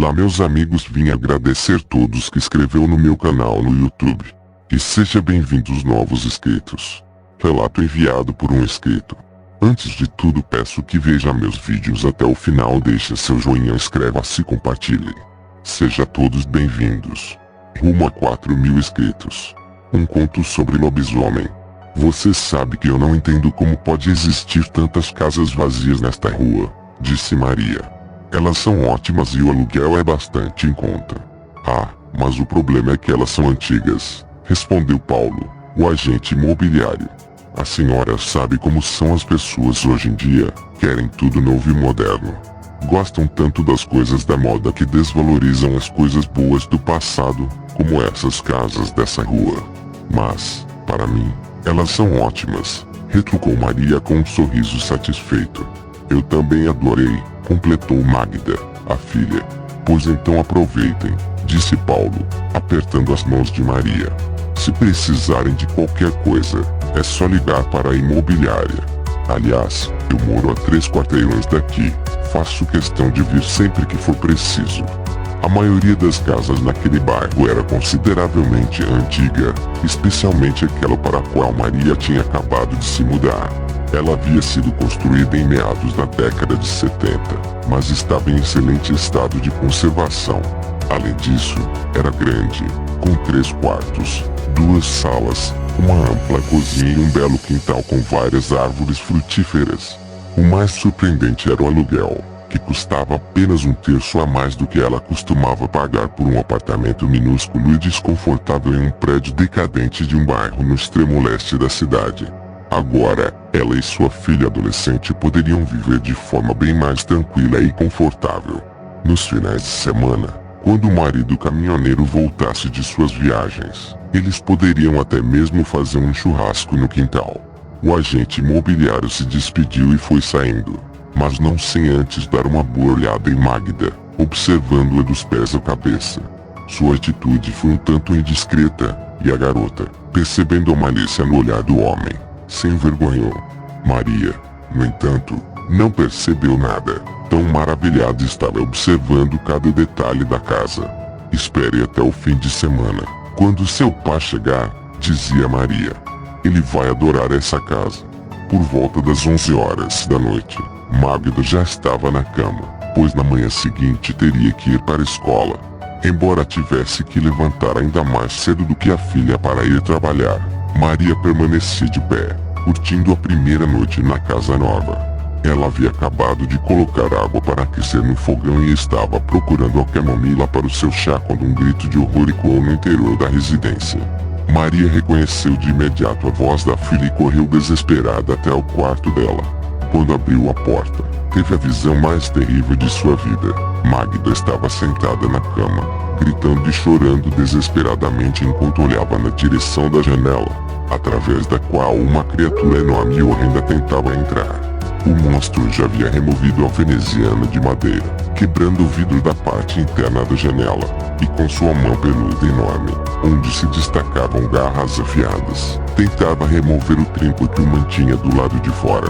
Olá meus amigos, vim agradecer todos que inscreveu no meu canal no YouTube. E seja bem-vindos novos inscritos. Relato enviado por um inscrito. Antes de tudo peço que veja meus vídeos até o final, deixe seu joinha, inscreva-se e compartilhe. Seja todos bem-vindos. Rumo a 4.000 inscritos. Um conto sobre lobisomem. Você sabe que eu não entendo como pode existir tantas casas vazias nesta rua, disse Maria. Elas são ótimas e o aluguel é bastante em conta. Ah, mas o problema é que elas são antigas, respondeu Paulo, o agente imobiliário. A senhora sabe como são as pessoas hoje em dia, querem tudo novo e moderno. Gostam tanto das coisas da moda que desvalorizam as coisas boas do passado, como essas casas dessa rua. Mas, para mim, elas são ótimas, retrucou Maria com um sorriso satisfeito. Eu também adorei, completou Magda, a filha. Pois então aproveitem, disse Paulo, apertando as mãos de Maria. Se precisarem de qualquer coisa, é só ligar para a imobiliária. Aliás, eu moro a 3 quarteirões daqui, faço questão de vir sempre que for preciso. A maioria das casas naquele bairro era consideravelmente antiga, especialmente aquela para a qual Maria tinha acabado de se mudar. Ela havia sido construída em meados da década de 70, mas estava em excelente estado de conservação. Além disso, era grande, com 3 quartos, 2 salas, uma ampla cozinha e um belo quintal com várias árvores frutíferas. O mais surpreendente era o aluguel, que custava apenas 1/3 a mais do que ela costumava pagar por um apartamento minúsculo e desconfortável em um prédio decadente de um bairro no extremo leste da cidade. Agora, ela e sua filha adolescente poderiam viver de forma bem mais tranquila e confortável. Nos finais de semana, quando o marido caminhoneiro voltasse de suas viagens, eles poderiam até mesmo fazer um churrasco no quintal. O agente imobiliário se despediu e foi saindo, mas não sem antes dar uma boa olhada em Magda, observando-a dos pés à cabeça. Sua atitude foi um tanto indiscreta, e a garota, percebendo a malícia no olhar do homem, se envergonhou. Maria, no entanto, não percebeu nada, tão maravilhada estava observando cada detalhe da casa. Espere até o fim de semana, quando seu pai chegar, dizia Maria. Ele vai adorar essa casa. Por volta das 11 horas da noite, Magda já estava na cama, pois na manhã seguinte teria que ir para a escola, embora tivesse que levantar ainda mais cedo do que a filha para ir trabalhar. Maria permanecia de pé, curtindo a primeira noite na casa nova. Ela havia acabado de colocar água para aquecer no fogão e estava procurando a camomila para o seu chá quando um grito de horror ecoou no interior da residência. Maria reconheceu de imediato a voz da filha e correu desesperada até o quarto dela. Quando abriu a porta, teve a visão mais terrível de sua vida. Magda estava sentada na cama, gritando e chorando desesperadamente enquanto olhava na direção da janela, através da qual uma criatura enorme e horrenda tentava entrar. O monstro já havia removido a veneziana de madeira, quebrando o vidro da parte interna da janela, e com sua mão peluda enorme, onde se destacavam garras afiadas, tentava remover o trinco que o mantinha do lado de fora.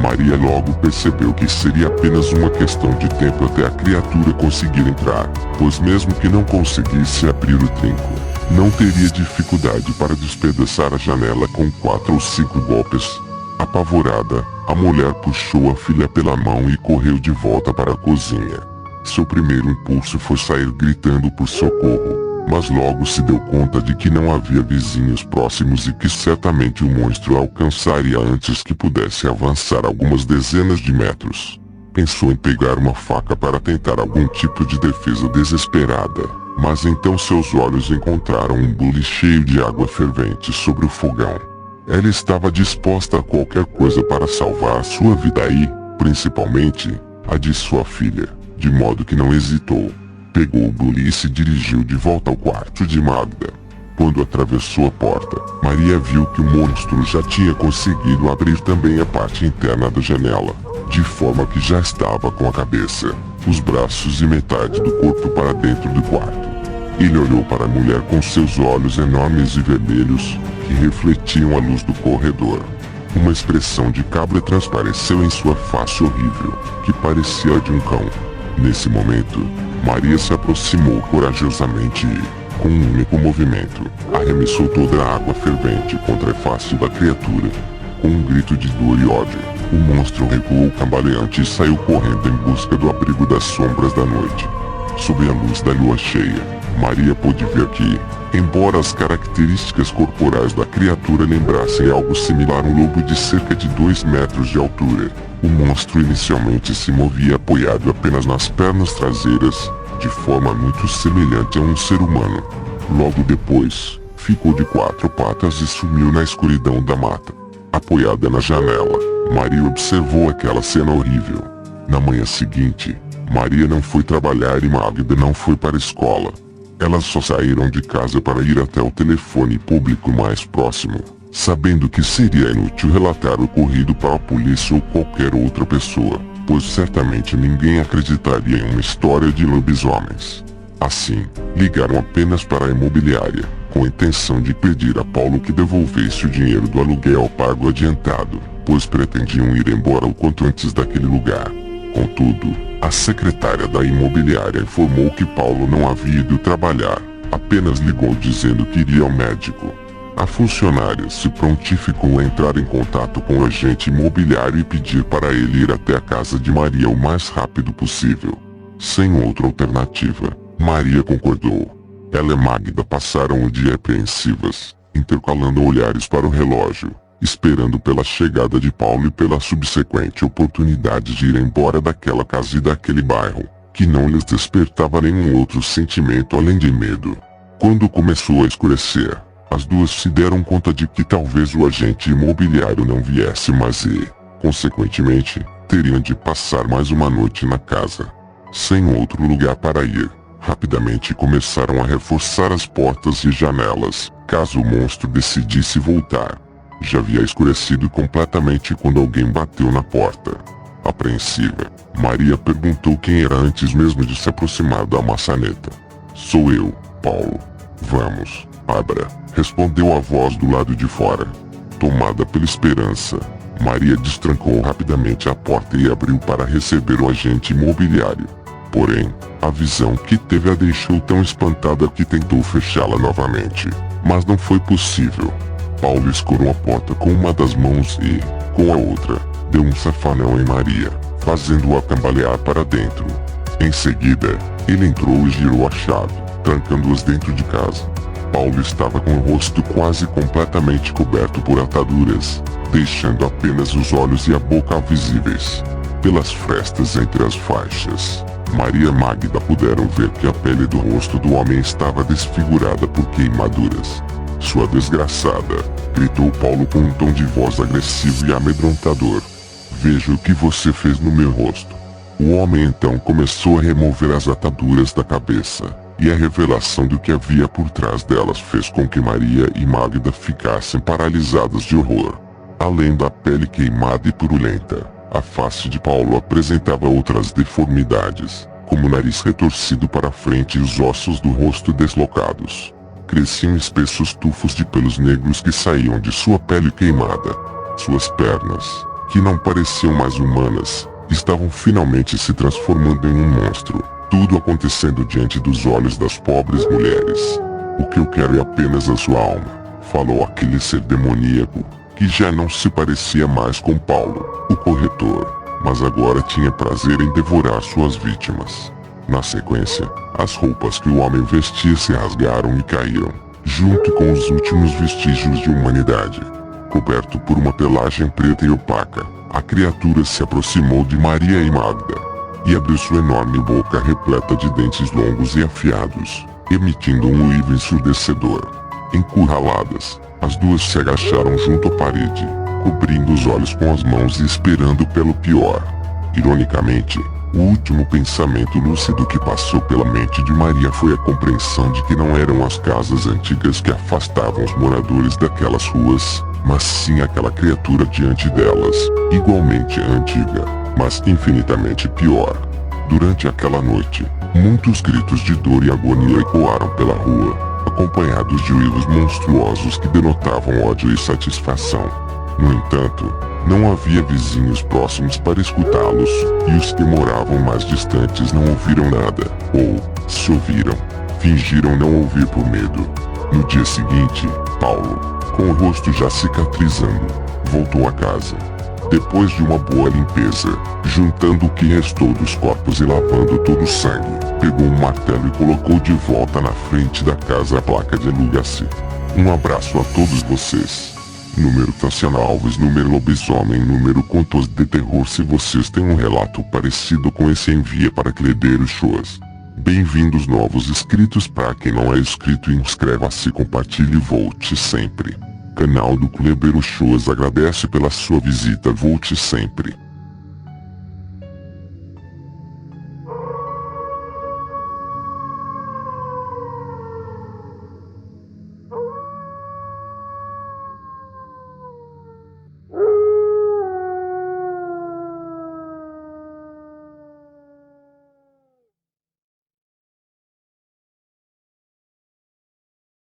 Maria logo percebeu que seria apenas uma questão de tempo até a criatura conseguir entrar, pois mesmo que não conseguisse abrir o trinco, não teria dificuldade para despedaçar a janela com 4 ou 5 golpes. Apavorada, a mulher puxou a filha pela mão e correu de volta para a cozinha. Seu primeiro impulso foi sair gritando por socorro, mas logo se deu conta de que não havia vizinhos próximos e que certamente o monstro a alcançaria antes que pudesse avançar algumas dezenas de metros. Pensou em pegar uma faca para tentar algum tipo de defesa desesperada, mas então seus olhos encontraram um bule cheio de água fervente sobre o fogão. Ela estava disposta a qualquer coisa para salvar sua vida e, principalmente, a de sua filha, de modo que não hesitou. Pegou o bule e se dirigiu de volta ao quarto de Magda. Quando atravessou a porta, Maria viu que o monstro já tinha conseguido abrir também a parte interna da janela, de forma que já estava com a cabeça, os braços e metade do corpo para dentro do quarto. Ele olhou para a mulher com seus olhos enormes e vermelhos, que refletiam a luz do corredor. Uma expressão de cabra transpareceu em sua face horrível, que parecia a de um cão. Nesse momento, Maria se aproximou corajosamente e, com um único movimento, arremessou toda a água fervente contra a face da criatura. Com um grito de dor e ódio, o monstro recuou cambaleante e saiu correndo em busca do abrigo das sombras da noite. Sob a luz da lua cheia, Maria pôde ver que, embora as características corporais da criatura lembrassem algo similar a um lobo de cerca de 2 metros de altura, o monstro inicialmente se movia apoiado apenas nas pernas traseiras, de forma muito semelhante a um ser humano. Logo depois, ficou de 4 patas e sumiu na escuridão da mata. Apoiada na janela, Maria observou aquela cena horrível. Na manhã seguinte, Maria não foi trabalhar e Magda não foi para a escola. Elas só saíram de casa para ir até o telefone público mais próximo, sabendo que seria inútil relatar o ocorrido para a polícia ou qualquer outra pessoa, pois certamente ninguém acreditaria em uma história de lobisomens. Assim, ligaram apenas para a imobiliária, com a intenção de pedir a Paulo que devolvesse o dinheiro do aluguel pago adiantado, pois pretendiam ir embora o quanto antes daquele lugar. Contudo, a secretária da imobiliária informou que Paulo não havia ido trabalhar, apenas ligou dizendo que iria ao médico. A funcionária se prontificou a entrar em contato com o agente imobiliário e pedir para ele ir até a casa de Maria o mais rápido possível. Sem outra alternativa, Maria concordou. Ela e Magda passaram o dia apreensivas, intercalando olhares para o relógio, esperando pela chegada de Paulo e pela subsequente oportunidade de ir embora daquela casa e daquele bairro, que não lhes despertava nenhum outro sentimento além de medo. Quando começou a escurecer, as duas se deram conta de que talvez o agente imobiliário não viesse mais e, consequentemente, teriam de passar mais uma noite na casa. Sem outro lugar para ir, rapidamente começaram a reforçar as portas e janelas, caso o monstro decidisse voltar. Já havia escurecido completamente quando alguém bateu na porta. Apreensiva, Maria perguntou quem era antes mesmo de se aproximar da maçaneta. "Sou eu, Paulo. Vamos, abra", respondeu a voz do lado de fora. Tomada pela esperança, Maria destrancou rapidamente a porta e abriu para receber o agente imobiliário. Porém, a visão que teve a deixou tão espantada que tentou fechá-la novamente, mas não foi possível. Paulo escorou a porta com uma das mãos e, com a outra, deu um safanão em Maria, fazendo-a cambalear para dentro. Em seguida, ele entrou e girou a chave, trancando-as dentro de casa. Paulo estava com o rosto quase completamente coberto por ataduras, deixando apenas os olhos e a boca visíveis. Pelas frestas entre as faixas, Maria e Magda puderam ver que a pele do rosto do homem estava desfigurada por queimaduras. "Sua desgraçada", gritou Paulo com um tom de voz agressivo e amedrontador. "Veja o que você fez no meu rosto." O homem então começou a remover as ataduras da cabeça, e a revelação do que havia por trás delas fez com que Maria e Magda ficassem paralisadas de horror. Além da pele queimada e purulenta, a face de Paulo apresentava outras deformidades, como o nariz retorcido para frente e os ossos do rosto deslocados. Cresciam espessos tufos de pelos negros que saíam de sua pele queimada. Suas pernas, que não pareciam mais humanas, estavam finalmente se transformando em um monstro. Tudo acontecendo diante dos olhos das pobres mulheres. "O que eu quero é apenas a sua alma", falou aquele ser demoníaco, que já não se parecia mais com Paulo, o corretor, mas agora tinha prazer em devorar suas vítimas. Na sequência, as roupas que o homem vestia se rasgaram e caíram, junto com os últimos vestígios de humanidade. Coberto por uma pelagem preta e opaca, a criatura se aproximou de Maria e Magda, e abriu sua enorme boca repleta de dentes longos e afiados, emitindo um uivo ensurdecedor. Encurraladas, as duas se agacharam junto à parede, cobrindo os olhos com as mãos e esperando pelo pior. Ironicamente, o último pensamento lúcido que passou pela mente de Maria foi a compreensão de que não eram as casas antigas que afastavam os moradores daquelas ruas, mas sim aquela criatura diante delas, igualmente antiga, mas infinitamente pior. Durante aquela noite, muitos gritos de dor e agonia ecoaram pela rua, acompanhados de uivos monstruosos que denotavam ódio e satisfação. No entanto, Não havia vizinhos próximos para escutá-los, e os que moravam mais distantes não ouviram nada, ou, se ouviram, fingiram não ouvir por medo. No dia seguinte, Paulo, com o rosto já cicatrizando, voltou a casa. Depois de uma boa limpeza, juntando o que restou dos corpos e lavando todo o sangue, pegou um martelo e colocou de volta na frente da casa a placa de aluga-se. Um abraço a todos vocês. Número Tassiana Alves, número lobisomem, número contos de terror. Se vocês têm um relato parecido com esse, envia para Clebeiro Shows. Bem-vindos novos inscritos. Para quem não é inscrito, inscreva-se, compartilhe e volte sempre. Canal do Clebeiro Shows agradece pela sua visita. Volte sempre.